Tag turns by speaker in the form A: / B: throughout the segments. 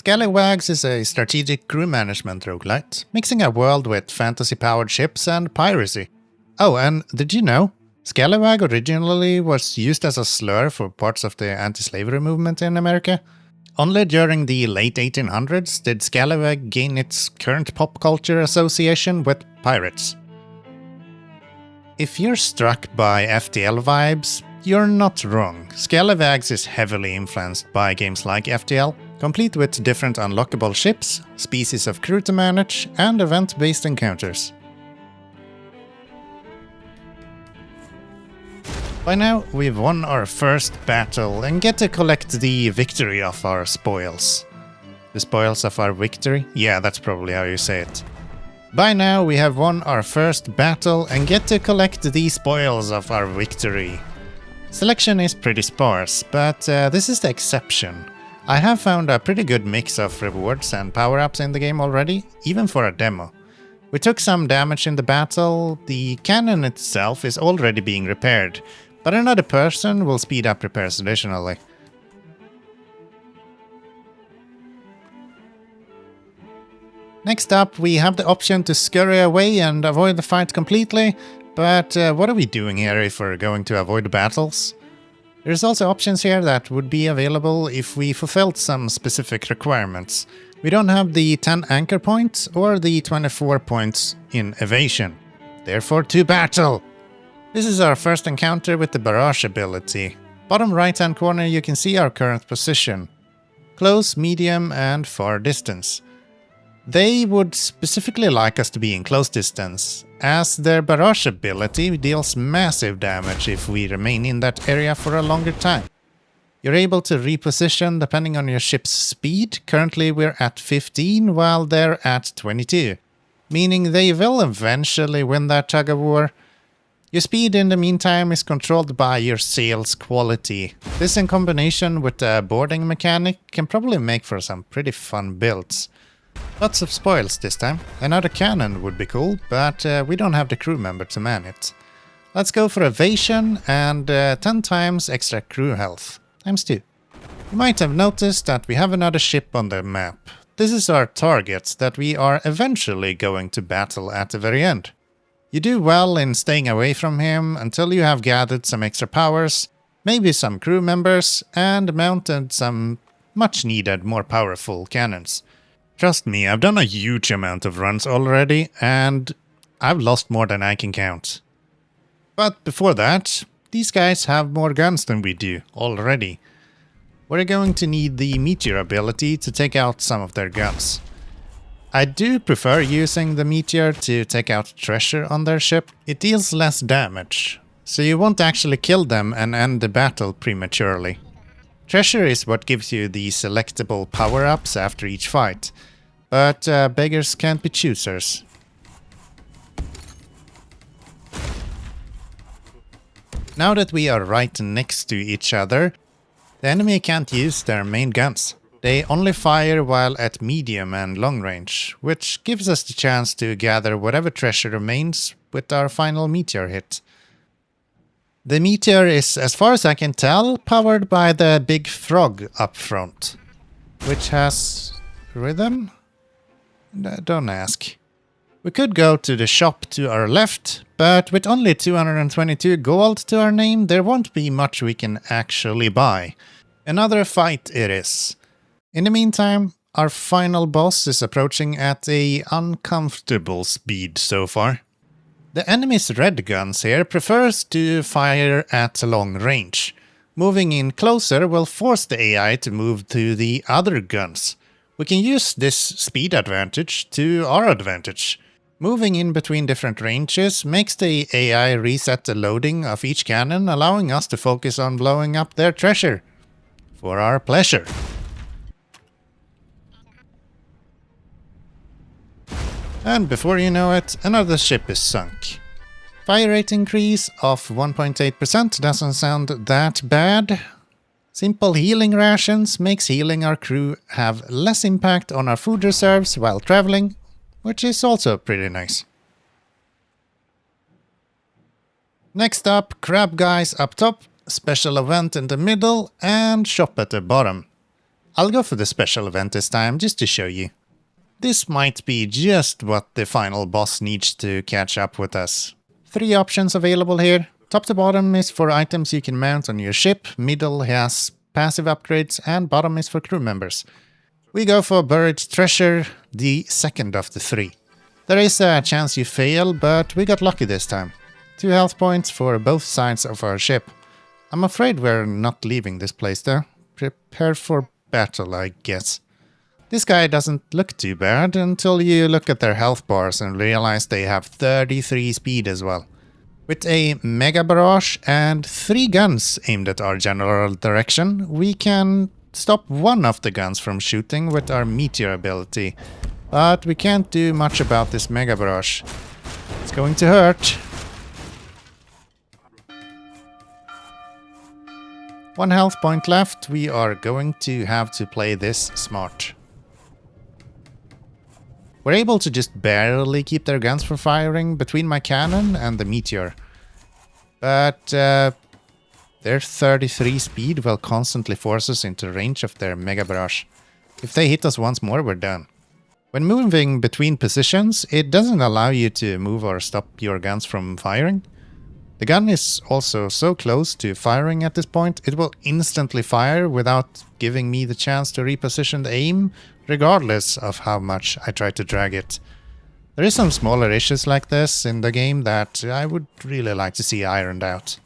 A: Scallywags is a strategic crew management roguelite, mixing a world with fantasy-powered ships and piracy. Oh, and did you know? Scallywag originally was used as a slur for parts of the anti-slavery movement in America. Only during the late 1800s did Scallywag gain its current pop culture association with pirates. If you're struck by FTL vibes, you're not wrong. Scallywags is heavily influenced by games like FTL, complete with different unlockable ships, species of crew to manage, and event-based encounters. By now, we've won our first battle and get to collect the victory of our spoils. The spoils of our victory? Yeah, that's probably how you say it. By now, we have won our first battle and get to collect the spoils of our victory. Selection is pretty sparse, but this is the exception. I have found a pretty good mix of rewards and power-ups in the game already, even for a demo. We took some damage in the battle, the cannon itself is already being repaired, but another person will speed up repairs additionally. Next up, we have the option to scurry away and avoid the fight completely, but what are we doing here if we're going to avoid battles? There's also options here that would be available if we fulfilled some specific requirements. We don't have the 10 anchor points or the 24 points in evasion. Therefore, to battle! This is our first encounter with the barrage ability. Bottom right hand corner you can see our current position. Close, medium and far distance. They would specifically like us to be in close distance, as their barrage ability deals massive damage if we remain in that area for a longer time. You're able to reposition depending on your ship's speed. Currently we're at 15 while they're at 22, meaning they will eventually win that tug of war. Your speed in the meantime is controlled by your sail's quality. This in combination with the boarding mechanic can probably make for some pretty fun builds. Lots of spoils this time. Another cannon would be cool, but we don't have the crew member to man it. Let's go for evasion and 10 times extra crew health, times 2. You might have noticed that we have another ship on the map. This is our target that we are eventually going to battle at the very end. You do well in staying away from him until you have gathered some extra powers, maybe some crew members, and mounted some much needed more powerful cannons. Trust me, I've done a huge amount of runs already, and I've lost more than I can count. But before that, these guys have more guns than we do already. We're going to need the meteor ability to take out some of their guns. I do prefer using the meteor to take out treasure on their ship. It deals less damage, so you won't actually kill them and end the battle prematurely. Treasure is what gives you the selectable power-ups after each fight. But beggars can't be choosers. Now that we are right next to each other, the enemy can't use their main guns. They only fire while at medium and long range, which gives us the chance to gather whatever treasure remains with our final meteor hit. The meteor is, as far as I can tell, powered by the big frog up front, which has rhythm? Don't ask. We could go to the shop to our left, but with only 222 gold to our name, there won't be much we can actually buy. Another fight it is. In the meantime, our final boss is approaching at a uncomfortable speed so far. The enemy's red guns here prefers to fire at long range. Moving in closer will force the AI to move to the other guns. We can use this speed advantage to our advantage. Moving in between different ranges makes the AI reset the loading of each cannon, allowing us to focus on blowing up their treasure. For our pleasure. And before you know it, another ship is sunk. Fire rate increase of 1.8% doesn't sound that bad. Simple healing rations makes healing our crew have less impact on our food reserves while traveling, which is also pretty nice. Next up, crab guys up top, special event in the middle, and shop at the bottom. I'll go for the special event this time, just to show you. This might be just what the final boss needs to catch up with us. 3 options available here. Top to bottom is for items you can mount on your ship, middle has passive upgrades, and bottom is for crew members. We go for buried treasure, the second of the 3. There is a chance you fail, but we got lucky this time. 2 health points for both sides of our ship. I'm afraid we're not leaving this place though. Prepare for battle, I guess. This guy doesn't look too bad until you look at their health bars and realize they have 33 speed as well. With a mega barrage and 3 guns aimed at our general direction, we can stop one of the guns from shooting with our meteor ability. But we can't do much about this mega barrage. It's going to hurt. 1 health point left. We are going to have to play this smart. We're able to just barely keep their guns from firing between my cannon and the meteor. But their 33 speed will constantly force us into range of their mega barrage. If they hit us once more, we're done. When moving between positions, it doesn't allow you to move or stop your guns from firing. The gun is also so close to firing at this point, it will instantly fire without giving me the chance to reposition the aim, regardless of how much I try to drag it. There is some smaller issues like this in the game that I would really like to see ironed out.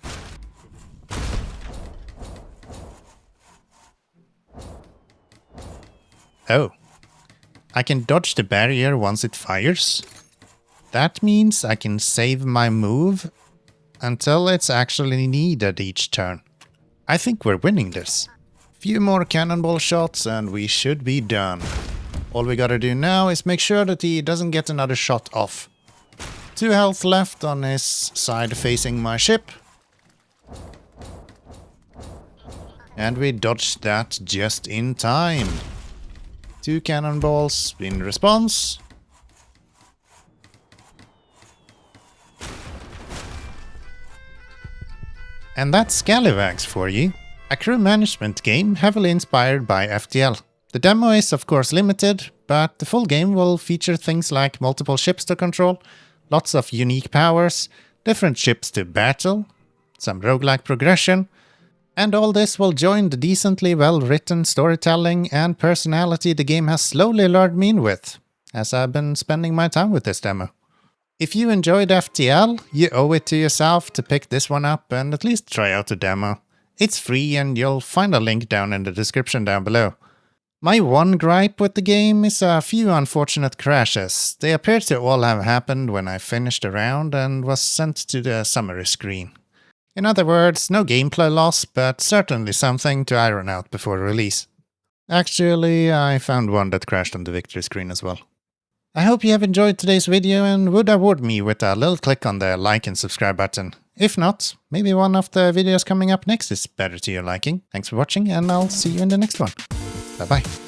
A: Oh. I can dodge the barrier once it fires. That means I can save my move until it's actually needed each turn. I think we're winning this. Few more cannonball shots and we should be done. All we gotta do now is make sure that he doesn't get another shot off. 2 health left on his side facing my ship. And we dodged that just in time. 2 cannonballs in response. And that's Scallywags for you. A crew management game heavily inspired by FTL. The demo is of course limited, but the full game will feature things like multiple ships to control, lots of unique powers, different ships to battle, some roguelike progression, and all this will join the decently well-written storytelling and personality the game has slowly lured me in with, as I've been spending my time with this demo. If you enjoyed FTL, you owe it to yourself to pick this one up and at least try out the demo. It's free and you'll find a link down in the description down below. My one gripe with the game is a few unfortunate crashes. They appear to all have happened when I finished a round and was sent to the summary screen. In other words, no gameplay loss, but certainly something to iron out before release. Actually, I found one that crashed on the victory screen as well. I hope you have enjoyed today's video and would award me with a little click on the like and subscribe button. If not, maybe one of the videos coming up next is better to your liking. Thanks for watching and I'll see you in the next one. Bye bye.